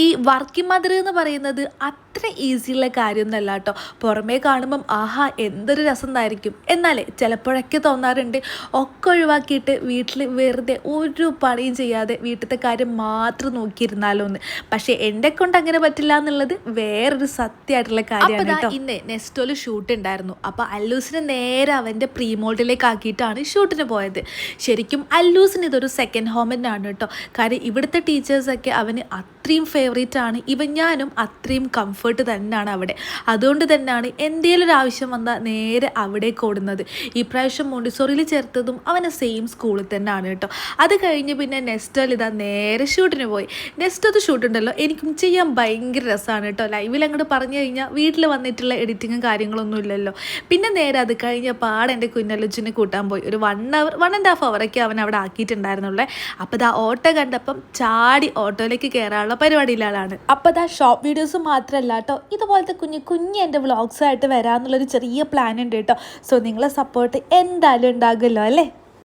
ഈ working mother എന്ന് പറയുന്നത് അത്ര ഈസിയുള്ള കാര്യമൊന്നുമല്ല കേട്ടോ. പുറമേ കാണുമ്പം ആഹാ എന്തൊരു രസം എന്നായിരിക്കും. എന്നാലേ ചിലപ്പോഴൊക്കെ തോന്നാറുണ്ട് ഒക്കെ ഒഴിവാക്കിയിട്ട് വീട്ടിൽ വെറുതെ ഒരു പണിയും ചെയ്യാതെ വീട്ടിലത്തെ കാര്യം മാത്രം നോക്കിയിരുന്നാലോ എന്ന്. പക്ഷേ എന്നെ കൊണ്ട് അങ്ങനെ പറ്റില്ല എന്നുള്ളത് വേറൊരു സത്യമായിട്ടുള്ള കാര്യമാണ് കേട്ടോ. ഇന്ന് നെസ്റ്റോയിൽ ഷൂട്ട് ഉണ്ടായിരുന്നു. അപ്പോൾ അല്ലൂസിനെ നേരെ അവൻ്റെ പ്രീമോൾഡിലേക്ക് ആക്കിയിട്ടാണ് ഷൂട്ടിന് പോയത്. ശരിക്കും അല്ലൂസിന് ഇതൊരു സെക്കൻഡ് ഹോം തന്നെയാണ് കേട്ടോ. കാര്യം ഇവിടുത്തെ ടീച്ചേഴ്സൊക്കെ അവന് അത്രയും ഫേവറേറ്റ് ആണ്. ഞാനും അത്രയും കംഫർട്ട് തന്നെയാണ് അവിടെ. അതുകൊണ്ട് തന്നെയാണ് എന്തെങ്കിലും ഒരു ആവശ്യം വന്നാൽ നേരെ അവിടേക്ക് ഓടുന്നത്. ഈ പ്രാവശ്യം മോണ്ടിസോറിയിൽ ചേർത്തതും അവനെ സെയിം സ്കൂളിൽ തന്നെയാണ് കേട്ടോ. അത് കഴിഞ്ഞ് പിന്നെ നെസ്റ്റോയിൽ ഇതാ നേരെ ഷൂട്ടിന് പോയി. നെസ്റ്റോത്ത് ഷൂട്ടുണ്ടല്ലോ എനിക്കും ചെയ്യാൻ ഭയങ്കര രസമാണ് കേട്ടോ. ലൈവിൽ അങ്ങോട്ട് പറഞ്ഞു കഴിഞ്ഞാൽ വീട്ടിൽ വന്നിട്ടുള്ള എഡിറ്റിങ്ങും കാര്യങ്ങളൊന്നും ഇല്ലല്ലോ. പിന്നെ നേരെ അത് കഴിഞ്ഞ എൻ്റെ കുഞ്ഞല്ലുച്ചിനെ കൂട്ടാൻ പോയി. ഒരു 1.5 അവറൊക്കെ അവൻ അവിടെ ആക്കിയിട്ടുണ്ടായിരുന്നുള്ളേ. അപ്പോൾ ഇതാ ഓട്ടോ കണ്ടപ്പം ചാടി ഓട്ടോയിലേക്ക് കയറാനുള്ള പരിപാടിയിലാണ്. അപ്പോൾ ഇതാ ഷോർട്ട് വീഡിയോസ് മാത്രമല്ല കേട്ടോ, ഇതുപോലത്തെ കുഞ്ഞ് എൻ്റെ വ്ളോഗ്സായിട്ട് വരാമെന്നുള്ളൊരു ചെറിയ പ്ലാൻ ഉണ്ട് കേട്ടോ. സോ നിങ്ങളെ സപ്പോർട്ട് എന്തായാലും ഉണ്ടാകുമല്ലോ അല്ലേ.